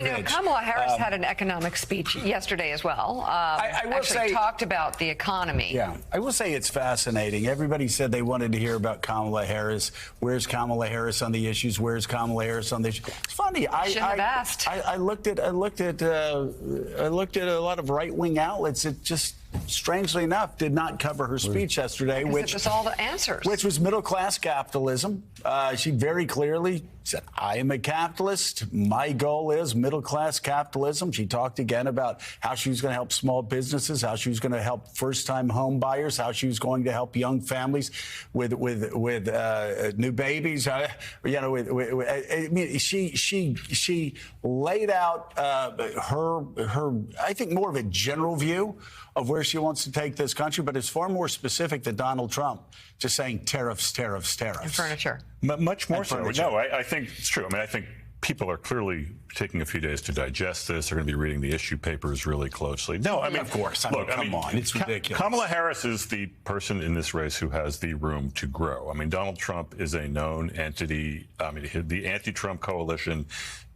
Kamala Harris had an economic speech yesterday as well. I will say, talked about the economy. Yeah, I will say it's fascinating. Everybody said they wanted to hear about Kamala Harris. Where's Kamala Harris on the issues? Where's Kamala Harris on the issues? It's funny. Shouldn't have asked. I looked at a lot of right-wing outlets that just, strangely enough, did not cover her speech yesterday, which was all the answers, which was middle-class capitalism. She very clearly said, I am a capitalist. My goal is middle-class capitalism. She talked again about how she was going to help small businesses, how she was going to help first-time home buyers, how she was going to help young families with new babies. I mean, she laid out her I think more of a general view of where she wants to take this country, but it's far more specific than Donald Trump just saying tariffs, tariffs, tariffs. And furniture. Much more so. No, I think it's true. I mean, I think people are clearly taking a few days to digest this. They're going to be reading the issue papers really closely. No, I mean, of course. Look, come on, it's ridiculous. Kamala Harris is the person in this race who has the room to grow. I mean, Donald Trump is a known entity. I mean, the anti-Trump coalition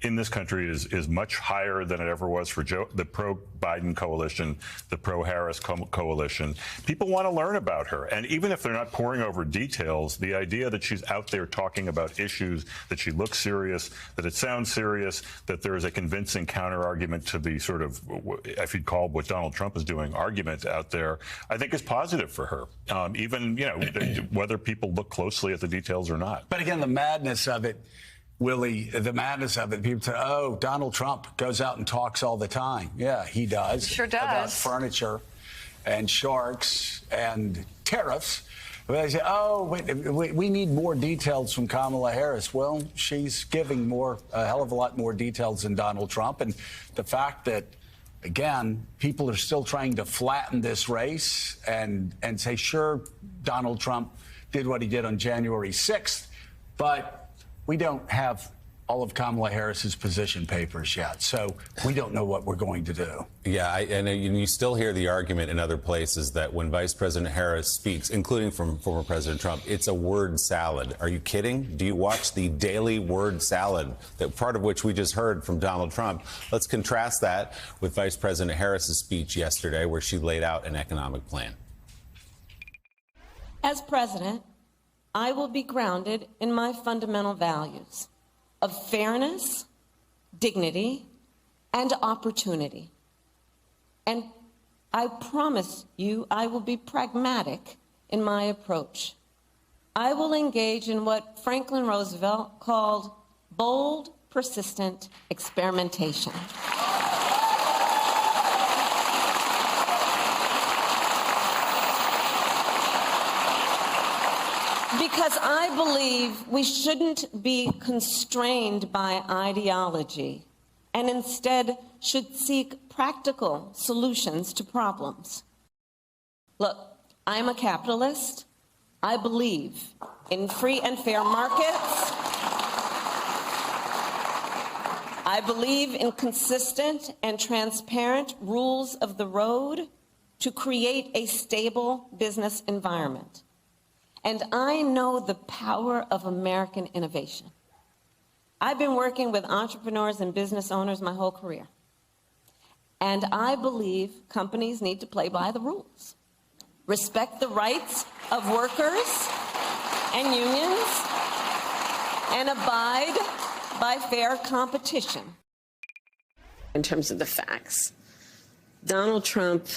in this country is much higher than it ever was for the pro-Biden coalition, the pro-Harris coalition. People want to learn about her. And even if they're not poring over details, the idea that she's out there talking about issues, that she looks serious, that it sounds serious, that there is a convincing counter-argument to the sort of, if you'd call what Donald Trump is doing, argument out there, I think is positive for her. Even, whether people look closely at the details or not. But again, the madness of it, Willie, the madness of it, people say, oh, Donald Trump goes out and talks all the time. Yeah, he does. Sure does. About furniture and sharks and tariffs. But they say, oh, we need more details from Kamala Harris. Well, she's giving a hell of a lot more details than Donald Trump. And the fact that, again, people are still trying to flatten this race and say, sure, Donald Trump did what he did on January 6th, but we don't have all of Kamala Harris's position papers yet, so we don't know what we're going to do. Yeah, and you still hear the argument in other places that when Vice President Harris speaks, including from former President Trump, it's a word salad. Are you kidding? Do you watch the daily word salad, that part of which we just heard from Donald Trump? Let's contrast that with Vice President Harris's speech yesterday, where she laid out an economic plan. As president, I will be grounded in my fundamental values of fairness, dignity, and opportunity. And I promise you I will be pragmatic in my approach. I will engage in what Franklin Roosevelt called bold, persistent experimentation. Because I believe we shouldn't be constrained by ideology and instead should seek practical solutions to problems. Look, I'm a capitalist. I believe in free and fair markets. I believe in consistent and transparent rules of the road to create a stable business environment. And I know the power of American innovation. I've been working with entrepreneurs and business owners my whole career. And I believe companies need to play by the rules, respect the rights of workers and unions, and abide by fair competition. In terms of the facts, Donald Trump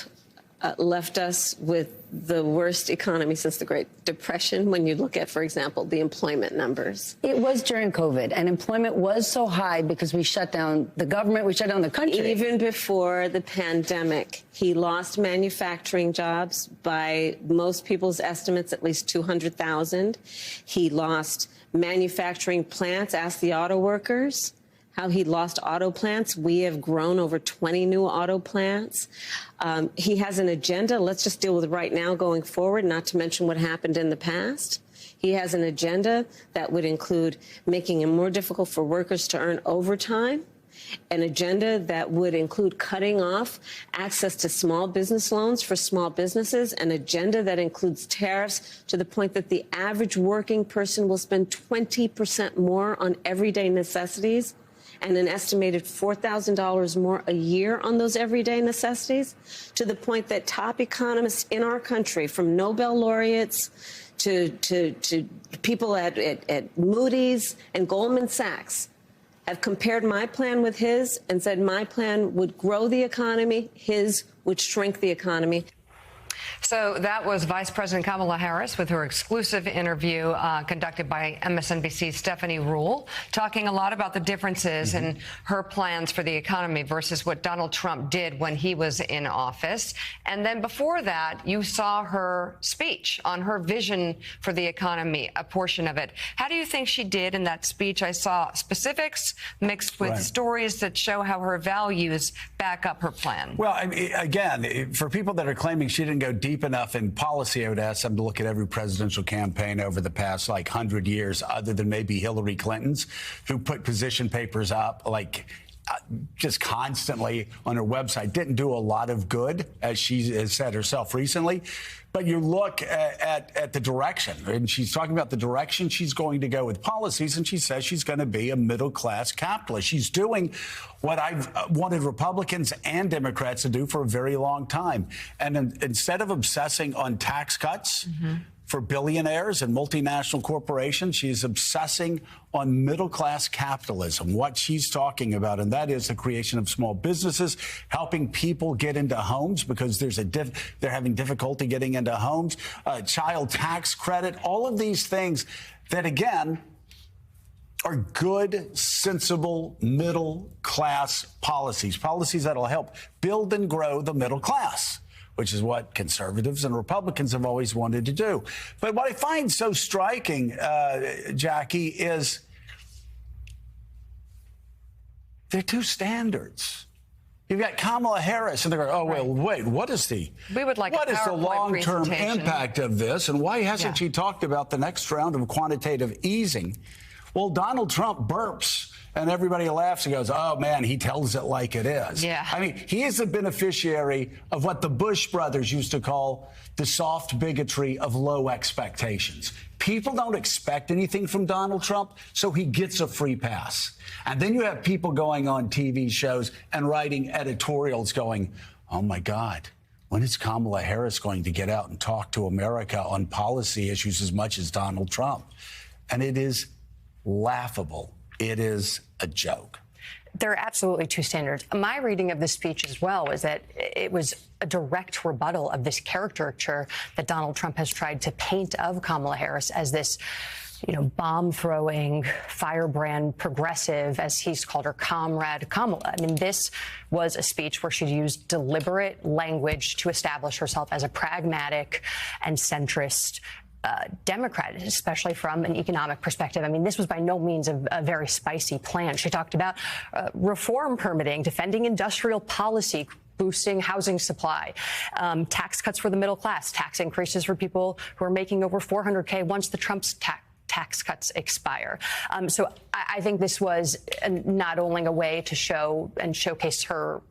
left us with the worst economy since the Great Depression when you look at, for example, the employment numbers. It was during COVID, and employment was so high because we shut down the government, we shut down the country. Even before the pandemic, he lost manufacturing jobs by most people's estimates, at least 200,000. He lost manufacturing plants. Ask the auto workers how he lost auto plants. We have grown over 20 new auto plants. He has an agenda. Let's just deal with right now going forward, not to mention what happened in the past. He has an agenda that would include making it more difficult for workers to earn overtime, an agenda that would include cutting off access to small business loans for small businesses, an agenda that includes tariffs to the point that the average working person will spend 20% more on everyday necessities, and an estimated $4,000 more a year on those everyday necessities, to the point that top economists in our country, from Nobel laureates to people at Moody's and Goldman Sachs, have compared my plan with his and said my plan would grow the economy, his would shrink the economy. So that was Vice President Kamala Harris with her exclusive interview conducted by MSNBC's Stephanie Ruhle, talking a lot about the differences in her plans for the economy versus what Donald Trump did when he was in office. And then before that, you saw her speech on her vision for the economy, a portion of it. How do you think she did in that speech? I saw specifics mixed with stories that show how her values back up her plan. Well, I mean, again, for people that are claiming she didn't go deep enough in policy, I would ask them to look at every presidential campaign over the past 100 years, other than maybe Hillary Clinton's, who put position papers up just constantly on her website. Didn't do a lot of good, as she has said herself recently. But you look at the direction, and she's talking about the direction she's going to go with policies, and she says she's going to be a middle-class capitalist. She's doing what I've wanted Republicans and Democrats to do for a very long time. And instead of obsessing on tax cuts for billionaires and multinational corporations, she's obsessing on middle-class capitalism, what she's talking about, and that is the creation of small businesses, helping people get into homes because they're having difficulty getting into homes, child tax credit, all of these things that, again, are good, sensible, middle-class policies that'll help build and grow the middle class, which is what conservatives and Republicans have always wanted to do. But what I find so striking, Jackie, is there are two standards. You've got Kamala Harris, and they're going, oh, well, wait, what is the long-term impact of this, and why hasn't she talked about the next round of quantitative easing? Well, Donald Trump burps, and everybody laughs and goes, oh, man, he tells it like it is. Yeah. I mean, he is the beneficiary of what the Bush brothers used to call the soft bigotry of low expectations. People don't expect anything from Donald Trump, so he gets a free pass. And then you have people going on TV shows and writing editorials going, oh, my God, when is Kamala Harris going to get out and talk to America on policy issues as much as Donald Trump? And it is laughable. It is a joke. There are absolutely two standards. My reading of this speech as well is that it was a direct rebuttal of this caricature that Donald Trump has tried to paint of Kamala Harris as this, bomb-throwing, firebrand progressive, as he's called her, comrade Kamala. I mean, this was a speech where she used deliberate language to establish herself as a pragmatic and centrist Democrat, especially from an economic perspective. I mean, this was by no means a very spicy plan. She talked about reform permitting, defending industrial policy, boosting housing supply, tax cuts for the middle class, tax increases for people who are making over $400K once the Trump's tax cuts expire. So I think this was not only a way to show and showcase her,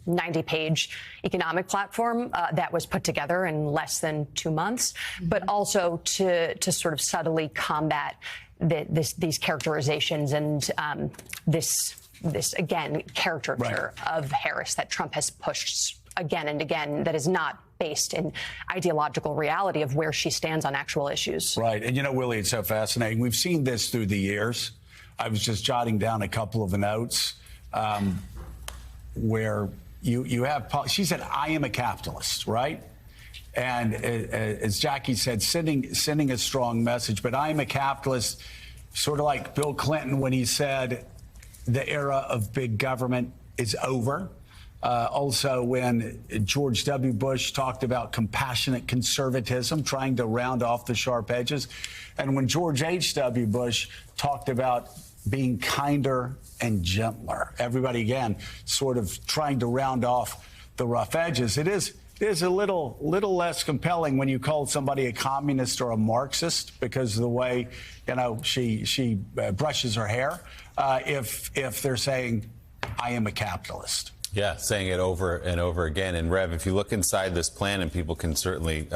90-page economic platform that was put together in less than 2 months, but also to sort of subtly combat these characterizations and this again caricature of Harris that Trump has pushed again and again, that is not based in ideological reality of where she stands on actual issues. Right. And Willie, it's so fascinating. We've seen this through the years. I was just jotting down a couple of notes where you have, she said, I am a capitalist, right? And as Jackie said, sending a strong message, but I am a capitalist, sort of like Bill Clinton when he said the era of big government is over. Also, when George W. Bush talked about compassionate conservatism, trying to round off the sharp edges, and when George H.W. Bush talked about being kinder and gentler, everybody, again, sort of trying to round off the rough edges. It is a little less compelling when you call somebody a communist or a Marxist because of the way, she brushes her hair, if they're saying, I am a capitalist. Yeah, saying it over and over again. And Rev, if you look inside this plan, and people can certainly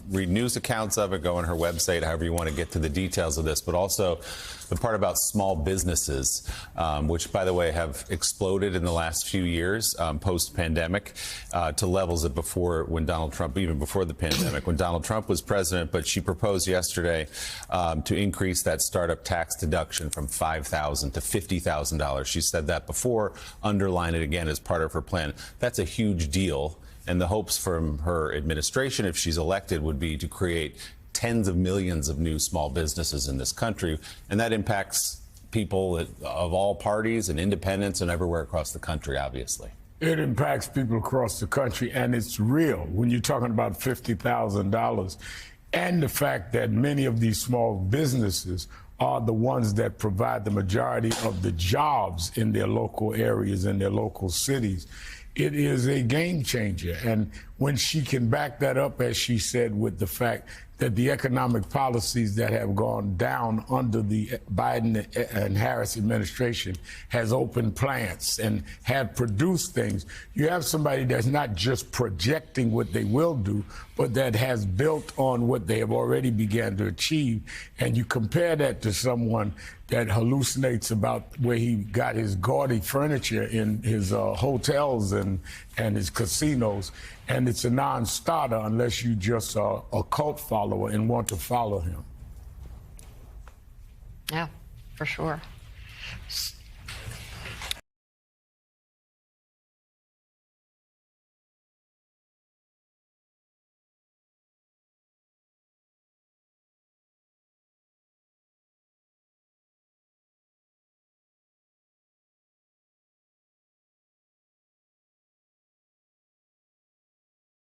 read news accounts of it, go on her website, however you want to get to the details of this, but also the part about small businesses, which, by the way, have exploded in the last few years post-pandemic to levels that before, when Donald Trump, even before the pandemic, when Donald Trump was president. But she proposed yesterday to increase that startup tax deduction from $5,000 to $50,000. She said that before, underline it again as part of her plan. That's a huge deal. And the hopes from her administration, if she's elected, would be to create tens of millions of new small businesses in this country. And that impacts people of all parties and independents and everywhere across the country, obviously. It impacts people across the country, and it's real when you're talking about $50,000. And the fact that many of these small businesses are the ones that provide the majority of the jobs in their local areas, in their local cities. It is a game changer. And when she can back that up, as she said, with the fact that the economic policies that have gone down under the Biden and Harris administration has opened plants and have produced things. You have somebody that's not just projecting what they will do, but that has built on what they have already began to achieve. And you compare that to someone that hallucinates about where he got his gaudy furniture in his hotels and his casinos, and it's a non-starter unless you just are a cult follower and want to follow him. Yeah, for sure.